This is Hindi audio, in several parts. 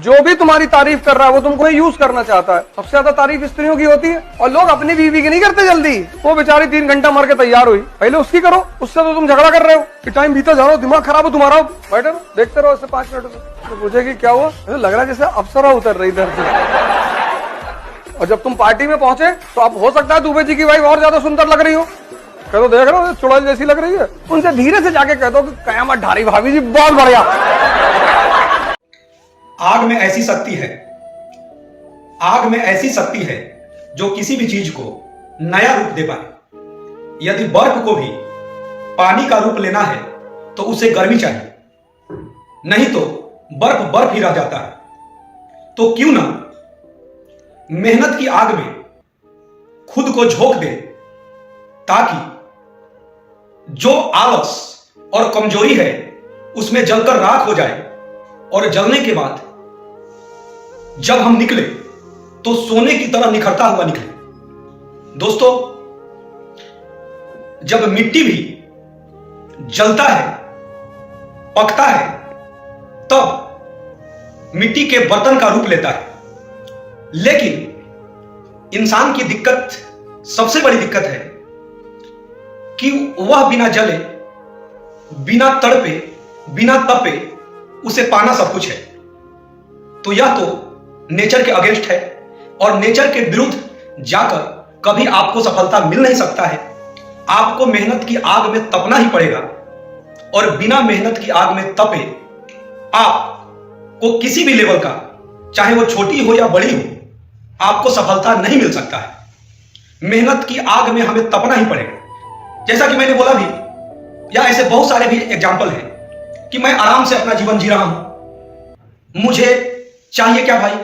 जो भी तुम्हारी तारीफ कर रहा है वो तुमको यूज करना चाहता है। सबसे ज्यादा तारीफ स्त्रियों की होती है और लोग अपनी बीवी की नहीं करते जल्दी। वो बेचारी 3 घंटा मर के तैयार हुई, पहले उसकी करो, उससे तो तुम झगड़ा कर रहे हो कि टाइम बीता जा रहा हो, दिमाग खराब हो तुम्हारा, बैठे रहो देखते रहो इससे 5 मिनट से। तो पूछेगी क्या हुआ, लग रहा है जैसे अप्सरा उतर रही इधर से। और जब तुम पार्टी में पहुंचे तो अब हो सकता है दुबे जी की वाइफ और ज्यादा सुंदर लग रही हो, कह दो देख रहे हो चुड़ैल जैसी लग रही है। उनसे धीरे से जाके कह दो कि कयामत ढारी भाभी जी बहुत बढ़िया। आग में ऐसी शक्ति है, आग में ऐसी शक्ति है जो किसी भी चीज को नया रूप दे पाए। यदि बर्फ को भी पानी का रूप लेना है तो उसे गर्मी चाहिए, नहीं तो बर्फ बर्फ ही रह जाता है। तो क्यों ना मेहनत की आग में खुद को झोंक दे, ताकि जो आलस और कमजोरी है उसमें जलकर राख हो जाए और जलने के बाद जब हम निकले तो सोने की तरह निखरता हुआ निकले। दोस्तों, जब मिट्टी भी जलता है, पकता है, तब मिट्टी के बर्तन का रूप लेता है। लेकिन इंसान की दिक्कत, सबसे बड़ी दिक्कत है कि वह बिना जले, बिना तड़पे, बिना तपे उसे पाना सब कुछ है। तो यह तो नेचर के अगेंस्ट है और नेचर के विरुद्ध जाकर कभी आपको सफलता मिल नहीं सकता है। आपको मेहनत की आग में तपना ही पड़ेगा और बिना मेहनत की आग में तपे आपको किसी भी लेवल का, चाहे वो छोटी हो या बड़ी हो, आपको सफलता नहीं मिल सकता है। मेहनत की आग में हमें तपना ही पड़ेगा। जैसा कि मैंने बोला भी, या ऐसे बहुत सारे भी एग्जाम्पल हैं कि मैं आराम से अपना जीवन जी रहा हूं, मुझे चाहिए क्या भाई,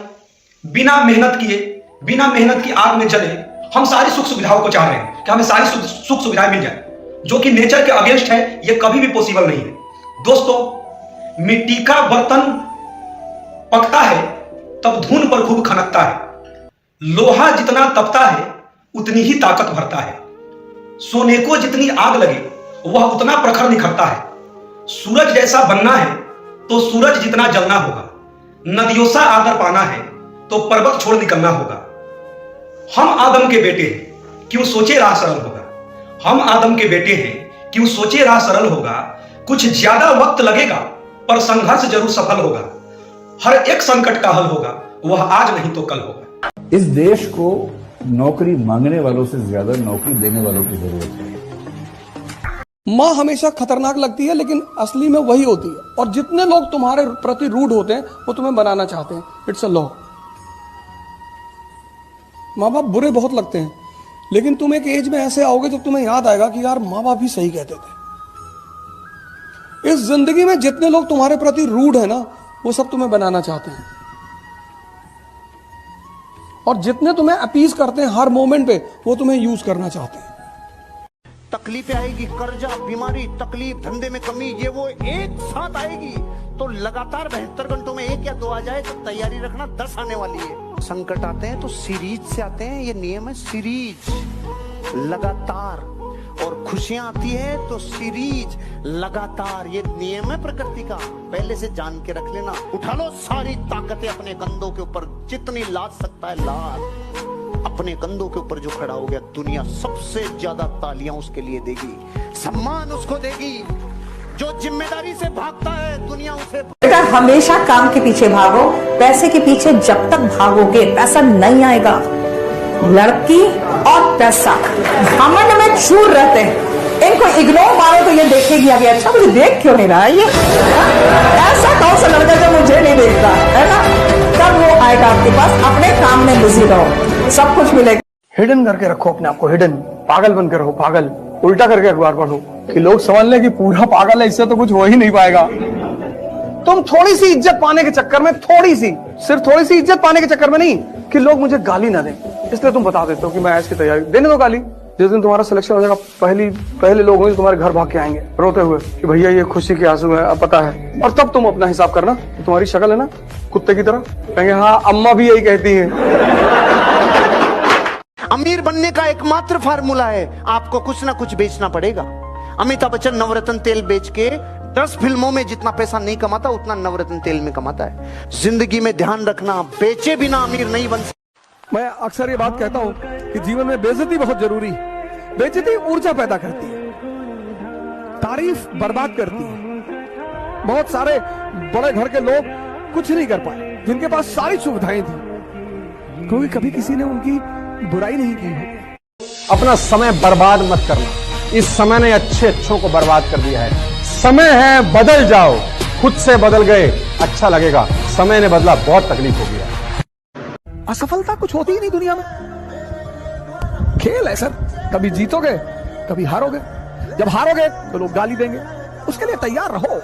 बिना मेहनत किए, बिना मेहनत की आग में जले हम सारी सुख सुविधाओं को चाह रहे हैं कि हमें सारी सुख सुविधाएं मिल जाए, जो कि नेचर के अगेंस्ट है। यह कभी भी पॉसिबल नहीं है। दोस्तों, मिट्टी का बर्तन पकता है तब धून पर खूब खनकता है। लोहा जितना तपता है उतनी ही ताकत भरता है। सोने को जितनी आग लगे वह उतना प्रखर निखरता है। सूरज जैसा बनना है तो सूरज जितना जलना होगा। नदियों सा आदर पाना है तो पर्वत छोड़ निकलना होगा। हम आदम के बेटे हैं, क्यों सोचे राह सरल होगा। हम आदम के बेटे हैं, क्यों सोचे राह सरल होगा। कुछ ज्यादा वक्त लगेगा पर संघर्ष जरूर सफल होगा। हर एक संकट का हल होगा, वह आज नहीं तो कल होगा। इस देश को नौकरी मांगने वालों से ज्यादा नौकरी देने वालों की जरूरत है। माँ हमेशा खतरनाक लगती है लेकिन असली में वही होती है। और जितने लोग तुम्हारे प्रति रूड होते हैं वो तुम्हें बनाना चाहते हैं। It's a law. माँ बाप बुरे बहुत लगते हैं, लेकिन तुम एक एज में ऐसे आओगे जब तुम्हें याद आएगा कि यार माँ बाप भी सही कहते थे। इस जिंदगी में जितने लोग तुम्हारे प्रति रूड है ना, वो सब तुम्हें बनाना चाहते हैं। और जितने तुम्हें अपीज करते हैं हर मोमेंट पे, वो तुम्हें यूज करना चाहते हैं। तकलीफें आएगी, कर्जा, बीमारी, तकलीफ, धंधे में कमी, ये वो एक साथ आएगी। तो लगातार 72 घंटों में 1 या 2 आ जाए तो तैयारी रखना 10 आने वाली है। संकट आते हैं तो सीरीज से आते हैं, ये नियम है सीरीज, लगातार। और खुशियां आती है तो सीरीज, लगातार। ये नियम है प्रकृति का, पहले से जान के रख लेना। उठा लो सारी ताकतें अपने कंधों के ऊपर, जितनी लाद सकता है लाद। अपने कंधों के ऊपर जो खड़ा हो गया, दुनिया सबसे ज्यादा तालियां उसके लिए देगी, सम्मान उसको देगी। जो जिम्मेदारी से भागता है, दुनिया उसे। बेटा, हमेशा काम के पीछे भागो, पैसे के पीछे जब तक भागोगे पैसा नहीं आएगा। लड़की और पैसा घमंड में चूर रहते हैं, इनको इग्नोर मारो तो ये देखेगी आगे, अच्छा मुझे देख क्यों नहीं रहा ये, ऐसा कौन सा लड़का जो मुझे नहीं देखता है ना, तब वो आएगा आपके पास। अपने काम में बिजी रहो, सब कुछ मिलेगा। हिडन करके रखो अपने आप को, हिडन। पागल बनकर रहो, पागल। उल्टा करके अखबार पढ़ो कि लोग समझ लें कि पूरा पागल है, इससे तो कुछ हो ही नहीं पाएगा। तुम थोड़ी सी इज्जत पाने के चक्कर में, थोड़ी सी, सिर्फ थोड़ी सी इज्जत पाने के चक्कर में नहीं कि लोग मुझे गाली ना दें, इसलिए तुम बता देते हो कि मैं ऐश की तैयारी। देने दो गाली। जिस दिन तुम्हारा सिलेक्शन हो जाएगा, पहले लोग होंगे तुम्हारे घर भाग के आएंगे रोते हुए कि भैया ये खुशी के आंसू है, अब पता है। और तब तुम अपना हिसाब करना, तुम्हारी शक्ल है ना कुत्ते की तरह, कहेंगे हाँ अम्मा भी यही कहती है। अमीर बनने का एकमात्र फार्मूला है, आपको कुछ ना कुछ बेचना पड़ेगा। अमिताभ बच्चन नवरत्न तेल बेच के 10 फिल्मों में जितना पैसा नहीं कमाता उतना नवरत्न तेल में कमाता है। जिंदगी में ध्यान रखना, बेचे बिना अमीर नहीं बन सकता। मैं अक्सर ये बात कहता हूं कि जीवन में बेइज्जती बहुत जरूरी है। बेइज्जती ऊर्जा पैदा करती है, तारीफ बर्बाद करती है। बहुत सारे बड़े घर के लोग कुछ नहीं कर पाए जिनके पास सारी सुविधाएं थी, क्योंकि कभी किसी ने उनकी बुराई नहीं की हो। अपना समय बर्बाद मत करना, इस समय ने अच्छे अच्छों को बर्बाद कर दिया है। समय है, बदल जाओ, खुद से बदल गए, अच्छा लगेगा। समय ने बदला, बहुत तकलीफ होगी यार। असफलता कुछ होती ही नहीं दुनिया में, खेल है सर। कभी जीतोगे, कभी हारोगे। जब हारोगे तो लोग गाली देंगे, उसके लिए तैयार रहो।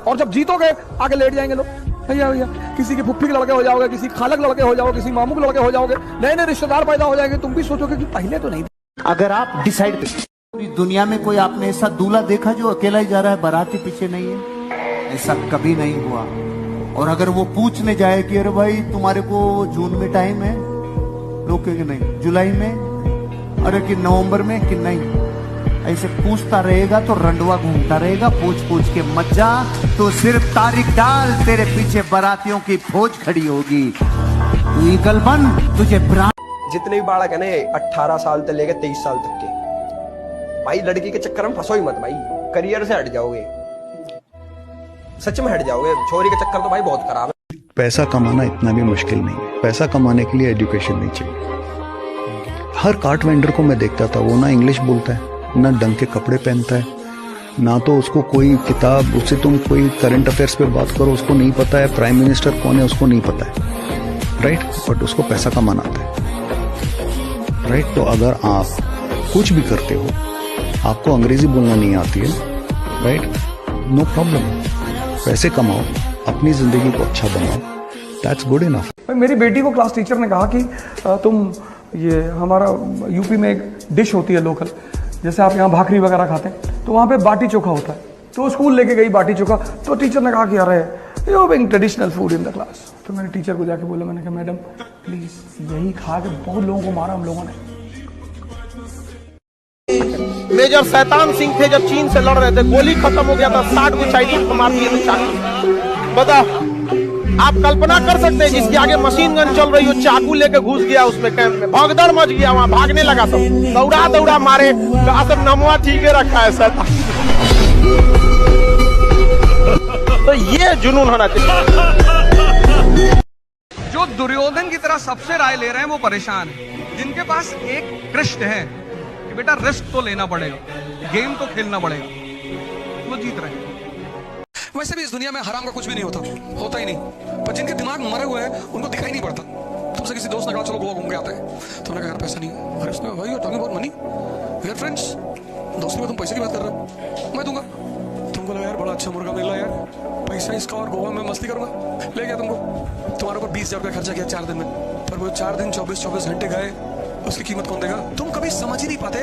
और जब जीतोगे आगे लेट जाएंगे लोग, भैया भैया, किसी की फुफ्फी के लड़के हो जाओगे, किसी खाला के लड़के हो जाओगे, किसी मामू के लड़के हो जाओगे, नए नए रिश्तेदार पैदा हो जाएंगे। तुम भी सोचोगे कि पहले तो नहीं। अगर आप डिसाइड पूरी दुनिया में कोई आपने ऐसा दूल्हा देखा जो अकेला ही जा रहा है, बाराती पीछे नहीं है? ऐसा कभी नहीं हुआ। और अगर वो पूछने जाए कि अरे भाई तुम्हारे को जून में टाइम है, रोकेंगे नहीं। जुलाई में, अरे कि नवंबर में, कि नहीं। ऐसे पूछता रहेगा तो रंडवा घूमता रहेगा, पूछ पूछ के मत जा। तो सिर्फ तारीख डाल, तेरे पीछे बारातियों की फौज खड़ी होगी। तू ईगल बन, तुझे जितने भी बालक है ना 18 साल से लेकर 23 साल तक के, भाई लड़की के चक्कर में फंसो ही मत भाई, करियर से हट जाओगे, सच में हट जाओगे। छोरी के चक्कर तो भाई बहुत खराब है। पैसा कमाना इतना भी मुश्किल नहीं है। पैसा कमाने के लिए एजुकेशन नहीं चाहिए। हर कार्ट वेंडर को मैं देखता था, वो ना इंग्लिश बोलता है, ना ढंग के कपड़े पहनता है, ना तो उसको कोई किताब, उससे तुम कोई करंट अफेयर्स पे बात करो उसको नहीं पता है, प्राइम मिनिस्टर कौन है उसको नहीं पता है, राइट। बट उसको पैसा कमाना आता है, राइट। तो अगर आप कुछ भी करते हो, आपको अंग्रेजी बोलना नहीं आती है, राइट, नो प्रॉब्लम। पैसे कमाओ, अपनी जिंदगी को अच्छा बनाओ, दैट्स गुड इनफ। मेरी बेटी को क्लास टीचर ने कहा कि तुम ये हमारा यूपी में एक डिश होती है लोकल, जैसे आप यहाँ भाकरी वगैरह खाते हैं तो वहाँ पे बाटी चोखा होता है, तो स्कूल लेके गई बाटी चोखा। तो टीचर ने कहा कि अरे you Bing traditional food in the class. तो मैंने टीचर को जाके बोला, मैंने कहा मैडम प्लीज, यही खा के बहुत लोगों को मारा हम लोगों ने। मेजर शैतान सिंह थे जब चीन से लड़ रहे थे, गोली खत्म हो गया था, 60 को चाइनीज को मार दिए थे चाकू। बता, आप कल्पना कर सकते हैं जिसके आगे मशीन गन चल रही हो, चाकू लेके घुस गया उसमें कैंप में, भगदड़ मच गया, वहां भागने लगा सब, दौड़ा दौड़ा मारे, कहा सब नमवा ठीक है रखा है शैतान। तो ये जुनून होना चाहिए। जो दुर्योधन की तरह सबसे राय ले रहे हैं वो परेशान है। जिनके पास एक कृष्ण है कि बेटा रिस्क तो लेना पड़ेगा, गेम तो खेलना पड़ेगा, वो जीत रहे हैं। वैसे भी इस दुनिया में हराम का कुछ भी नहीं होता ही नहीं, पर जिनके दिमाग मरे हुए हैं उनको दिखाई नहीं पड़ता। तुमसे किसी दोस्त ने कहा चलो गोवा घूम के आते हैं, तुमने कहा यार पैसा नहीं है, अरे उसने भाई talking about money, we are friends, दोस्ती में तुम पैसे की बात कर रहे हो, मैं दूंगा। तुमको लगा यार बड़ा अच्छा मुर्गा मिल रहा है यार, पैसा इसका और गोवा में मस्ती करूंगा, ले गया तुमको, तुम्हारे ऊपर 20,000 रुपया खर्चा किया 4 दिन में, पर वो 4 दिन 24 घंटे गए, उसकी कीमत कौन देगा? तुम कभी समझ ही नहीं पाते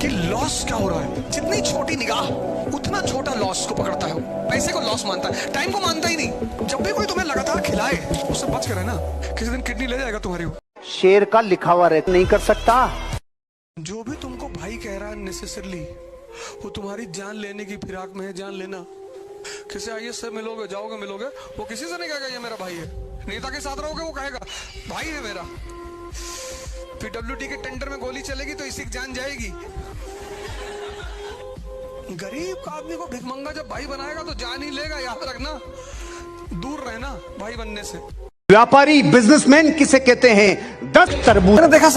कि लॉस क्या हो रहा है। जितनी छोटी निगाह उतना छोटा लॉस को पकड़ता है, पैसे को लॉस मानता है, टाइम को मानता ही नहीं। जब भी कोई तुम्हें लगातार खिलाए उससे बच कर रहना, किसी दिन किडनी ले जाएगा तुम्हारी। शेर का लिखा हुआ नहीं कर सकता। जो भी तुमको भाई कह रहा है नेसेसरली वो तुम्हारी जान लेने की फिराक में है, जान लेना। किसी IAS से मिलोगे, जाओगे मिलोगे, वो किसी से नहीं कहेगा ये मेरा भाई है। नेता के साथ रहोगे वो कहेगा भाई है मेरा। PWD के टेंडर में गोली चलेगी तो इसी की जान जाएगी। गरीब आदमी को भिखमंगा जब भाई बनाएगा तो जान ही लेगा, याद रखना, दूर रहना भाई बनने से। व्यापारी बिजनेसमैन किसे कहते हैं? 10 तरबूज। मैंने देखा